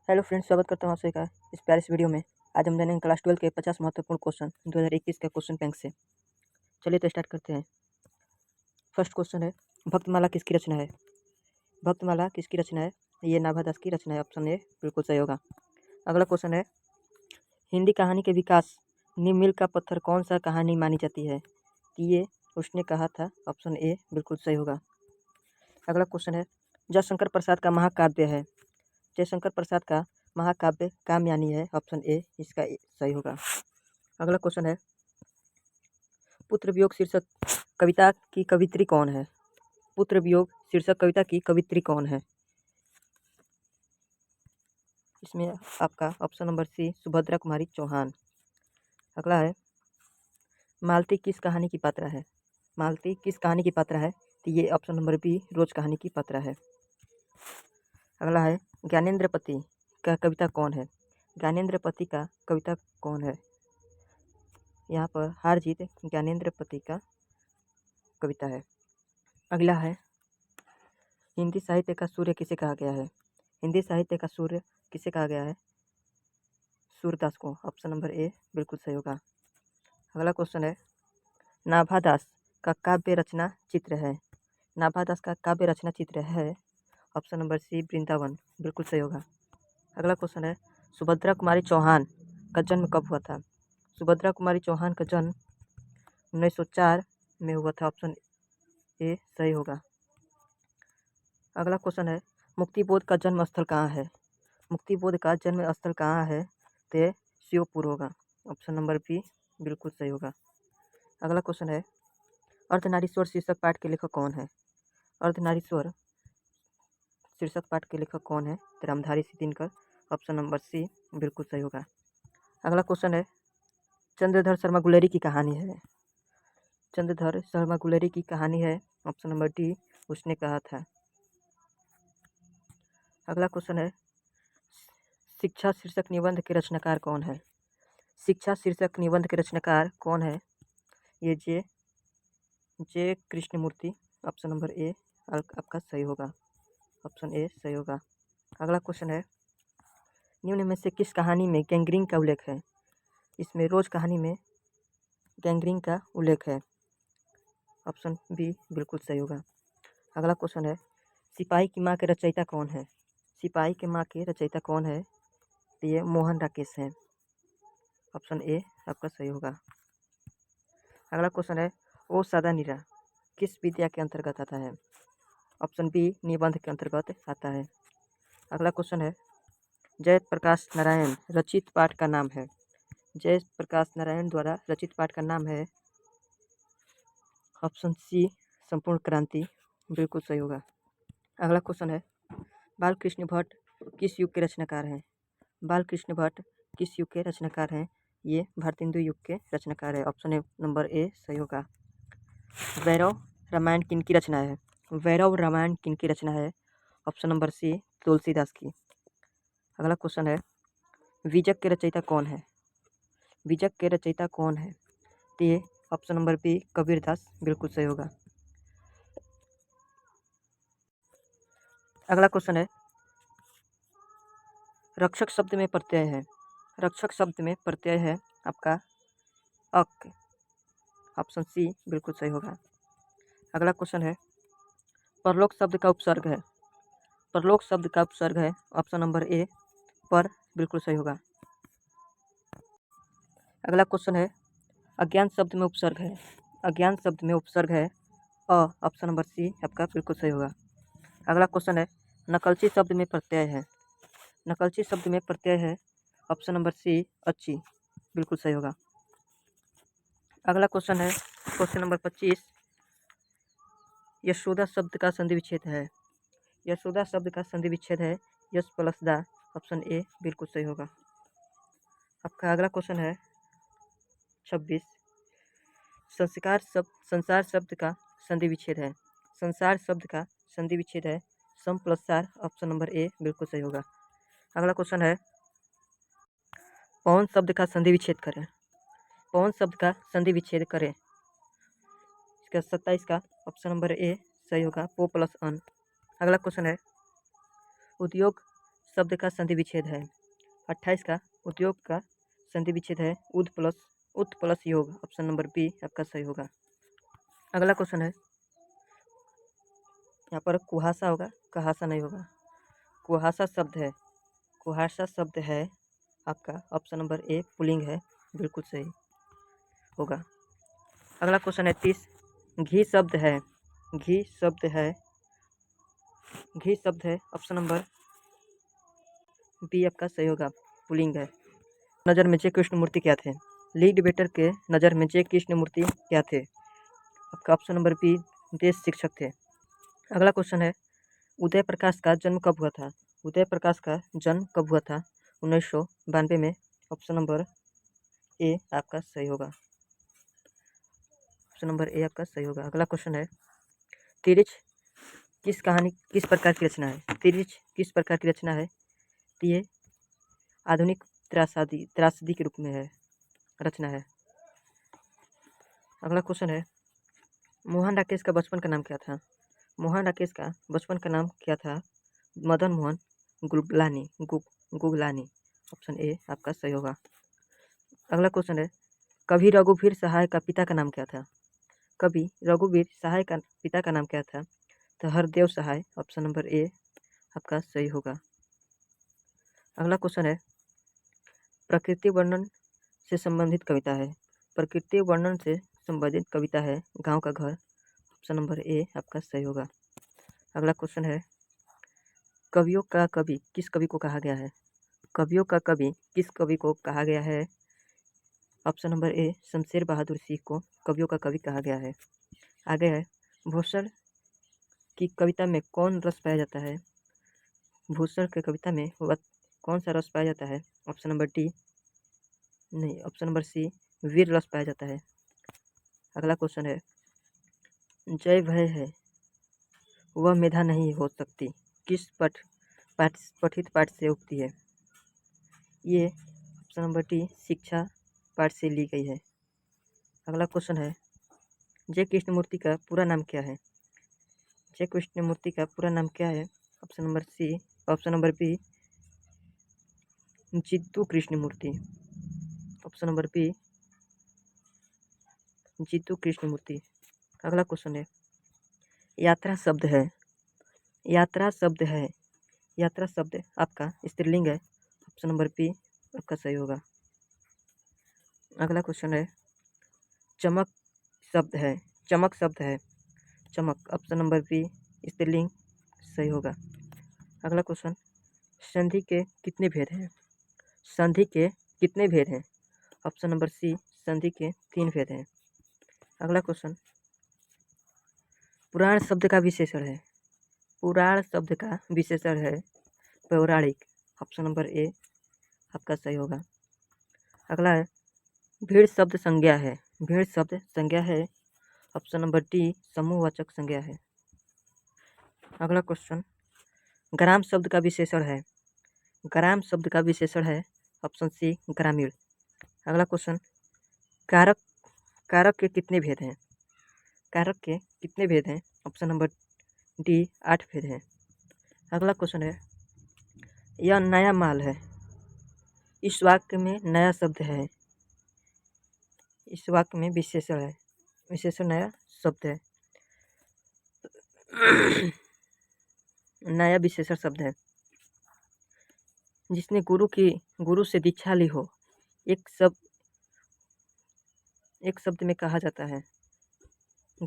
Hello friends, स्वागत करता हूँ आप सभी का इस प्यारे से वीडियो में। आज हम जानेंगे क्लास 12 के 50 महत्वपूर्ण क्वेश्चन 2021 के क्वेश्चन बैंक से। चलिए तो स्टार्ट करते हैं। फर्स्ट क्वेश्चन है, भक्तमाला किसकी रचना है? भक्तमाला किसकी रचना है? ये नाभा दास की रचना है। ऑप्शन ए बिल्कुल सही होगा। अगला क्वेश्चन है, हिंदी कहानी के विकास नीम मील का पत्थर कौन सा कहानी मानी जाती है? ये उसने कहा था। ऑप्शन ए बिल्कुल सही होगा। अगला क्वेश्चन है, जयशंकर प्रसाद का महाकाव्य है। जयशंकर प्रसाद का महाकाव्य कामयानी है। ऑप्शन ए इसका सही होगा। अगला क्वेश्चन है, पुत्र वियोग शीर्षक कविता की कवित्री कौन है? पुत्र वियोग शीर्षक कविता की कवित्री कौन है? इसमें आपका option number C Subhadra Kumari Chauhan. अगला है, मालती किस कहानी की पात्रा है? मालती किस कहानी की पात्रा है? तो ये ऑप्शन नंबर बी रोज कहानी की पात्रा है। अगला है, ज्ञानेंद्र पति का कविता कौन है? ज्ञानेंद्र पति का कविता कौन है? यहाँ पर हार जीत ज्ञानेंद्र पति का कविता है। अगला है, हिंदी साहित्य का सूर्य किसे कहा गया है? हिंदी साहित्य का सूर्य किसे कहा गया है? सूरदास को। ऑप्शन नंबर ए बिल्कुल सही होगा। अगला क्वेश्चन है, नाभादास का काव्य रचना चित्र है। नाभादास का काव्य रचना चित्र है। ऑप्शन नंबर सी वृंदावन बिल्कुल सही होगा। अगला क्वेश्चन है, सुभद्रा कुमारी चौहान का जन्म कब हुआ था? सुभद्रा कुमारी चौहान का जन्म 1904 में हुआ था। ऑप्शन ए सही होगा। अगला क्वेश्चन है, मुक्तिबोध का जन्म स्थल कहाँ है? मुक्तिबोध का जन्म स्थल कहाँ है? तो श्योपुर होगा। ऑप्शन नंबर बी बिल्कुल सही होगा। अगला क्वेश्चन है, अर्धनारीश्वर शीर्षक पाठ के लेखक कौन है? अर्धनारीश्वर शीर्षक पाठ के लेखक कौन है? तो रामधारी सिद्दीनकर। ऑप्शन नंबर सी बिल्कुल सही होगा। अगला क्वेश्चन है, चंद्रधर शर्मा गुलेरी की कहानी है। चंद्रधर शर्मा गुलेरी की कहानी है। ऑप्शन नंबर डी उसने कहा था। अगला क्वेश्चन है, शिक्षा शीर्षक निबंध के रचनाकार कौन है? शिक्षा शीर्षक निबंध के रचनाकार कौन है? ये जे कृष्णमूर्ति। ऑप्शन नंबर ए आपका सही होगा। ऑप्शन ए सही होगा। अगला क्वेश्चन है, निम्न में से किस कहानी में गैंग्रीन का उल्लेख है? इसमें रोज कहानी में गैंग्रीन का उल्लेख है। ऑप्शन बी बिल्कुल सही होगा। अगला क्वेश्चन है, सिपाही की माँ के रचयिता कौन है? सिपाही की माँ के रचयिता कौन है? तो ये मोहन राकेश हैं। ऑप्शन ए आपका सही होगा। अगला क्वेश्चन है, ओ सादा नीरा किस विद्या के अंतर्गत आता है? ऑप्शन बी निबंध के अंतर्गत आता है। अगला क्वेश्चन है, जयप्रकाश नारायण रचित पाठ का नाम है। जयप्रकाश नारायण द्वारा रचित पाठ का नाम है। ऑप्शन सी संपूर्ण क्रांति बिल्कुल सही होगा। अगला क्वेश्चन है, बालकृष्ण भट्ट किस युग के रचनाकार हैं? बालकृष्ण भट्ट किस युग के रचनाकार हैं? ये भारतेंदु युग के रचनाकार है। ऑप्शन नंबर ए सही होगा। वैरव रामायण किनकी रचना है? वैरव रामायण किनकी रचना है? ऑप्शन नंबर सी तुलसीदास की। अगला क्वेश्चन है, बीजक के रचयिता कौन है? बीजक के रचयिता कौन है? तो ये ऑप्शन नंबर बी कबीरदास बिल्कुल सही होगा। अगला क्वेश्चन है, रक्षक शब्द में प्रत्यय है। रक्षक शब्द में प्रत्यय है आपका अक। ऑप्शन सी बिल्कुल सही होगा। अगला क्वेश्चन है, परलोक शब्द का उपसर्ग है। परलोक शब्द का उपसर्ग है। ऑप्शन नंबर ए पर बिल्कुल सही होगा। अगला क्वेश्चन है, अज्ञान शब्द में उपसर्ग है। अज्ञान शब्द में उपसर्ग है अ। ऑप्शन नंबर सी आपका बिल्कुल सही होगा। अगला क्वेश्चन है, नकलची शब्द में प्रत्यय है। नकलची शब्द में प्रत्यय है। ऑप्शन नंबर सी अच्छी बिल्कुल सही होगा। अगला क्वेश्चन है, क्वेश्चन नंबर 25, यशोदा शब्द का संधि विच्छेद है। यशोदा शब्द का संधि विच्छेद है यश प्लस दा। ऑप्शन ए बिल्कुल सही होगा। आपका अगला क्वेश्चन है 26, संसार शब्द का संधि विच्छेद है। संसार शब्द का संधि विच्छेद है सम प्लस सार। ऑप्शन नंबर ए बिल्कुल सही होगा। अगला क्वेश्चन है, पवन शब्द का संधि विच्छेद करें। पवन शब्द का संधि विच्छेद करें। इसका 27 का ऑप्शन नंबर ए सही होगा पो प्लस अन। अगला क्वेश्चन है, उद्योग शब्द का संधि विच्छेद है? 28 का उद्योग का संधि विच्छेद है उत प्लस योग। ऑप्शन नंबर बी आपका सही होगा। अगला क्वेश्चन है, यहाँ पर कुहासा होगा, कहासा नहीं होगा। कुहासा शब्द है आपका ऑप्शन नंबर ए पुल्लिंग है, बिल्कुल सही होगा। अगला क्वेश्चन है 30, घी शब्द है ऑप्शन नंबर बी आपका सही होगा, पुल्लिंग है। नज़र में जे कृष्णमूर्ति क्या थे? लीड डिबेटर के नज़र में जे कृष्णमूर्ति क्या थे? आपका ऑप्शन नंबर बी देश शिक्षक थे। अगला क्वेश्चन है, उदय प्रकाश का जन्म कब हुआ था? 1992 में। ऑप्शन नंबर ए आपका सही होगा। ऑप्शन नंबर ए आपका सही होगा। अगला क्वेश्चन है, तिरछ किस प्रकार की रचना है? तिरछ किस प्रकार की रचना है? ये आधुनिक त्रासदी के रूप में है रचना है। अगला क्वेश्चन है, मोहन राकेश का बचपन का नाम क्या था? मोहन राकेश का बचपन का नाम क्या था? मदन मोहन गुगलानी। ऑप्शन ए आपका सही होगा। अगला क्वेश्चन है, कवि रघुवीर सहाय का पिता का नाम क्या था? कवि रघुवीर सहाय का पिता का नाम क्या था? तो हरदेव सहाय। ऑप्शन नंबर ए आपका सही होगा। अगला क्वेश्चन है, प्रकृति वर्णन से संबंधित कविता है। प्रकृति वर्णन से संबंधित कविता है गांव का घर। ऑप्शन नंबर ए आपका सही होगा। अगला क्वेश्चन है, कवियों का कवि किस कवि को कहा गया है? कवियों का कवि किस कवि को कहा गया है? Option number A Shamsher Bahadur Singh को कवियों का कवि कहा गया है। आगे है, भूसर की कविता में कौन रस पाया जाता है? भूसर की कविता में कौन सा रस पाया जाता है? ऑप्शन नंबर डी नहीं, ऑप्शन नंबर सी वीर रस पाया जाता है। अगला क्वेश्चन है, जय भय है वह मेधा नहीं हो सकती किस पठित पाठ से उगती है? ये ऑप्शन नंबर डी शिक्षा पाठ से ली गई है। अगला क्वेश्चन है, जय कृष्णमूर्ति का पूरा नाम क्या है? जय कृष्णमूर्ति का पूरा नाम क्या है? Option number B Jittu Krishnamurthy. Option number B Jittu Krishnamurthy. अगला क्वेश्चन है, यात्रा शब्द आपका स्त्रीलिंग है। ऑप्शन नंबर बी आपका सही होगा। अगला क्वेश्चन है, चमक शब्द है चमक। ऑप्शन नंबर बी स्त्रीलिंग सही होगा। अगला क्वेश्चन, संधि के कितने भेद हैं? ऑप्शन नंबर सी संधि के 3 भेद हैं। अगला क्वेश्चन, पुराण शब्द का विशेषण है पौराणिक। ऑप्शन नंबर ए आपका सही होगा। अगला है, भीड़ शब्द संज्ञा है। ऑप्शन नंबर डी समूहवाचक संज्ञा है। अगला क्वेश्चन, ग्राम शब्द का विशेषण है। ऑप्शन सी ग्रामीण। अगला क्वेश्चन, कारक के कितने भेद हैं? ऑप्शन नंबर डी 8 भेद हैं। अगला क्वेश्चन है, यह नया माल है इस वाक्य में नया शब्द है। इस वाक्य में विशेषण नया शब्द है नया विशेषण शब्द है। जिसने गुरु से दीक्षा ली हो, एक शब्द में कहा जाता है।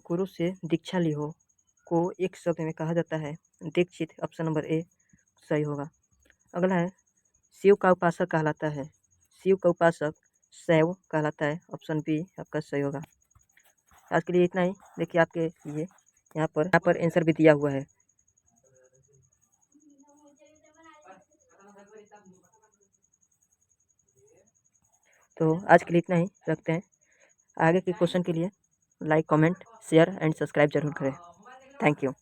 गुरु से दीक्षा ली हो को एक शब्द में कहा जाता है दीक्षित। ऑप्शन नंबर ए सही होगा। अगला है, शिव का उपासक शैव कहलाता है। ऑप्शन बी आपका सही होगा। आज के लिए इतना ही। देखिए आपके लिए यहाँ पर आंसर भी दिया हुआ है। तो आज के लिए इतना ही रखते हैं। आगे के क्वेश्चन के लिए like, comment, share and subscribe जरूर करें। Thank you.